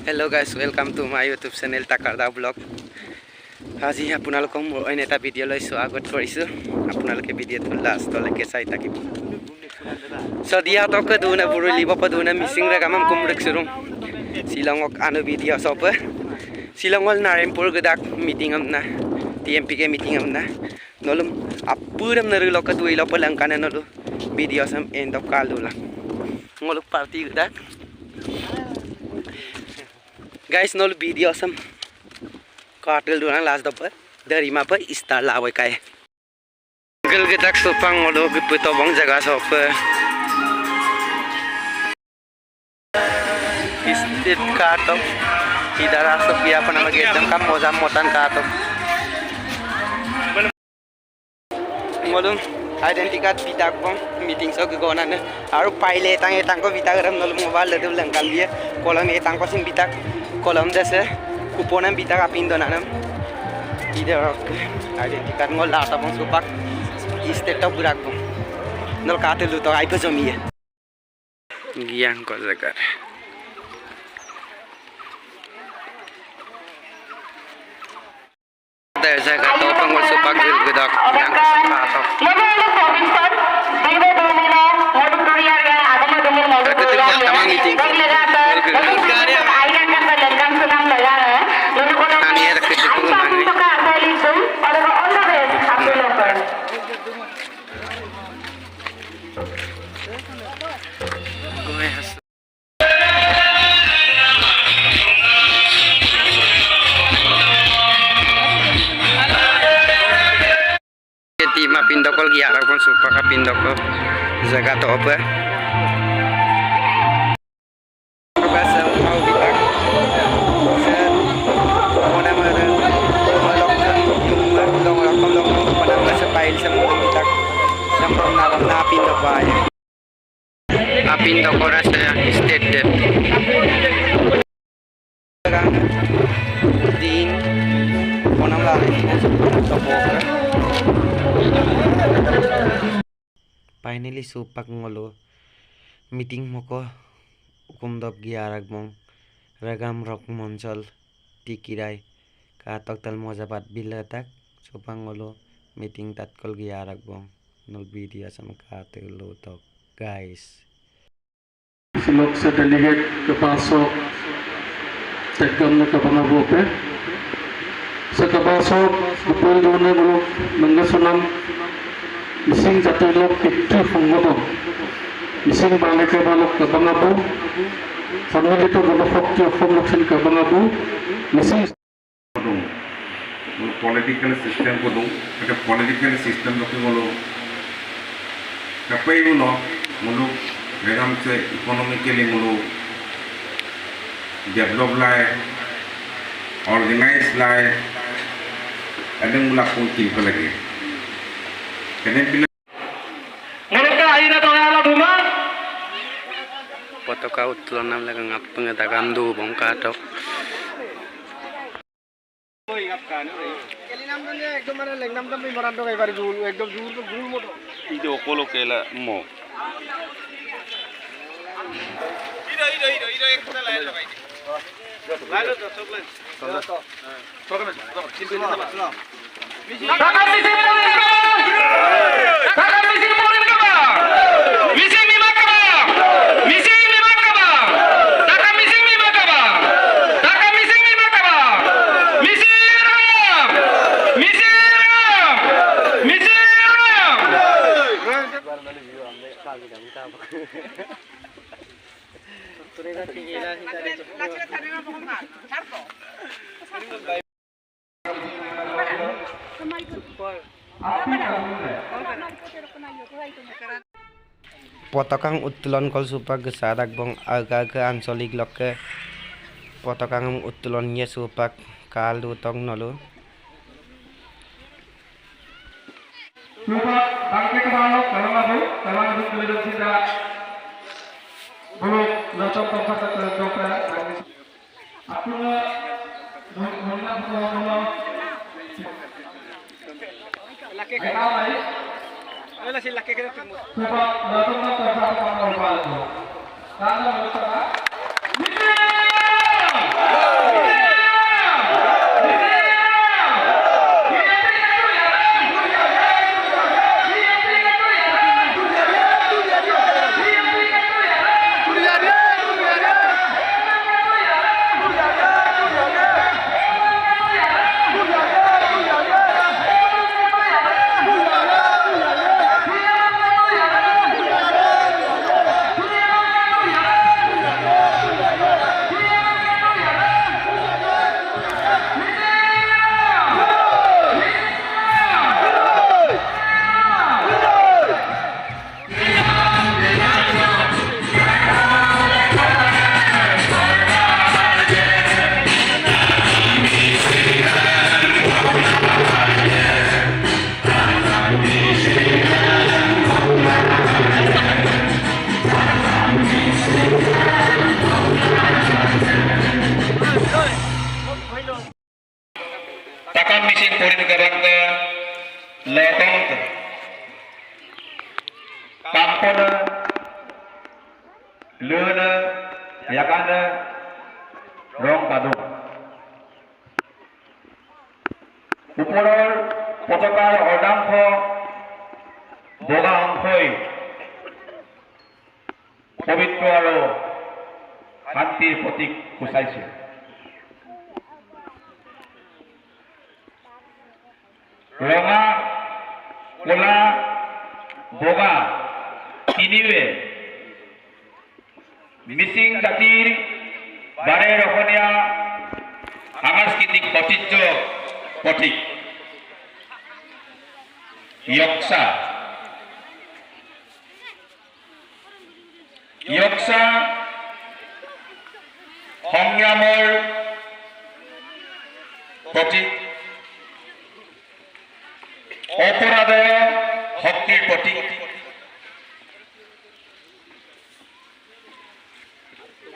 Hello guys, welcome to my YouTube channel Takarda Vlog. আজি আপোনালোকক মোৰ অন্য এটা ভিডিঅ' লৈ স্বাগত কৰিছোঁ। আপোনালোকে ভিডিঅ'টো লাষ্টলৈকে চাই থাকিব। সদিয়াতক দুনা বুৰুলি বপ দুনা মিছিং ৰাগাম কুমৰক সুৰুং শিলংক আনো ভিডিঅ' সব শিলংল নাৰায়ণপুৰ গদাক মিটিং আমনা TMPK মিটিং আমনা নলম আপুৰম নৰলক দুই লপ লংকানে নলু ভিডিঅ' সম এন্ড অফ কালুলা ngoluk party gdak guys nol video sam katel dulu last dapat dari mapa istar lawai kai gel getak supang ngolo gitu bang jaga sope istit katok tidak rasa dia apa nama gedang kam mozam motan katok ngolung identity card bitak bang meeting so kegonan aru paile tang ko bitak ram nol mobile le dul langkal dia kolam etang ko sing bitak kolam dese kuponan bitak apin donanam ide rok identity card ngol lata bang supak state top burak bang nol katel lu to ai ko jomi giang ko zagar der zagar to pangol supak gedak yang katok Tima pindokol giara pun supaka pindokol jaga to apa bahasa mau bitak mana mana melok pada bahasa pail semua bitak sampai na pindokol ya pindokol rasa state din mana lagi topok finally supak ngolo meeting moko ukumdop giarak mong ragam rok monchol tikirai katok tal mojabat bilatak supak ngolo meeting tatkol giarak bong nol video sam kate lo tok guys लोग से delegate के पास तेगम के बना बोपे से कबासो गुपुल दोने लोग नंगसुनम missing जाते लोग Kittu फंगबो missing बाले के बालों के बनाबो family तो बोलो फक्ति फम लक्षण के बनाबो मिसिंग पॉलिटिकल सिस्टम को दूं अगर पॉलिटिकल सिस्टम लोग बोलो कपड़े बोलो मुलुक वेगम से इकोनॉमिकली मुलुक डेवलप लाए ऑर्गेनाइज लाए अदम मुला को किल को लगे Potoka utulon nam lagang apeng tagam du bong katok ide okolo kela mo Potokang utulon kol supak gesadak bong aga-aga ansolik loke potokang utulonnya supak kalu tong nolu super बाकी के बालों कलमा दो तुले सीधा बोलो लचक तो फटा तो पे अपना धोना बोलो लके के भाई एला से लके के सुपर लचक तो फटा तो बालो काला बोलता löne yakane rong kadung ওপৰৰ পতাকাৰ অৰ্ধাংশ বগা অংশই পবিত্ৰ আৰু শান্তিৰ প্ৰতীক সূচাইছে ৰঙা কলা বগা তিনিওৱে মিচিং জাতিৰ বাৰে ৰহণীয়া সাংস্কৃতিক ঐতিহ্য প্ৰতীক ইয়ক্সা সংগ্ৰামৰ প্ৰতীক অপৰাধৰ শক্তিৰ প্ৰতীক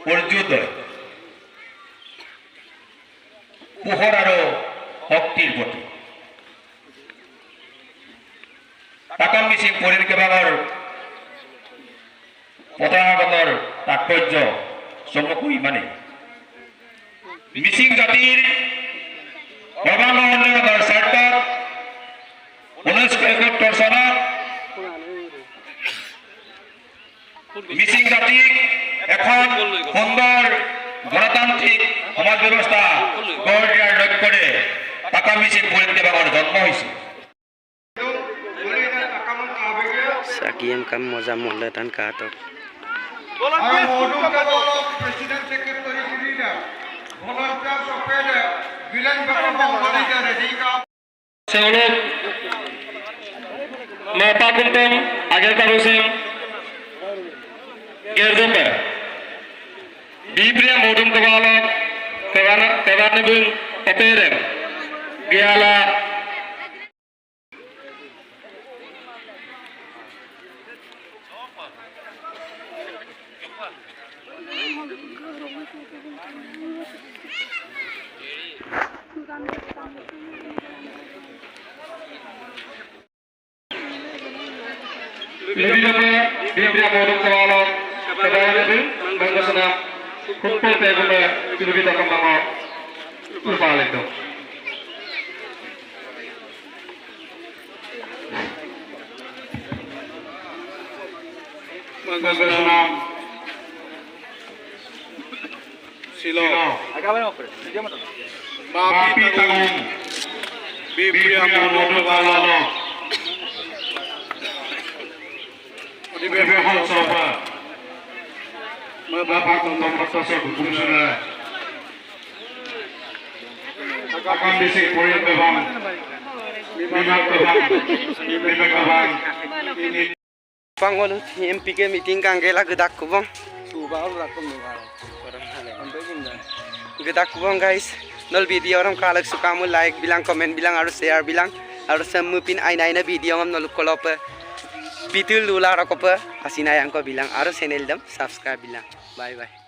সূৰ্যোদয় পোহৰ আৰু শক্তিৰ প্ৰতীক তাকাম মিচিং পৰিয়াল বিভাগৰ পতাকাখনৰ তাৎপৰ্য চমুকৈ ইমানেই মিচিং জাতিৰ সৰ্বাংগীণৰ স্বাৰ্থত 1971 চনত মিচিং জাতিক এখন সুন্দৰ গণতান্ত্ৰিক সমাজ ব্যৱস্থা গঢ় দিয়াৰ লক্ষ্যৰে তাকাম মিচিং পৰিয়াল বিভাগৰ জন্ম হৈছিল Sakiem kam moza molatan katok. Seolah mata kumpul agar tarusim gerdumba. Biblia modum kewala kewan nebung keterem giala lebih lama Biblia modum kewala kewan nebung bangsa kumpul tegumba lebih tak kembang lupa itu. Bangsa Silo. Mapi tangun. Biblia modum kewala. Di bawah sofa, bapak tonton pasal berfungsi. Akan bisik politik bebang, bebang, bebang. Pangol MPK meeting kanggela gedak kubang. Gedak kubang guys. Nol video orang kalak suka mu like bilang komen bilang harus share bilang harus semupin aina video ngam nol kolop. Bitul lula rakopa hasina yang ko bilang harus channel dam subscribe bilang bye bye.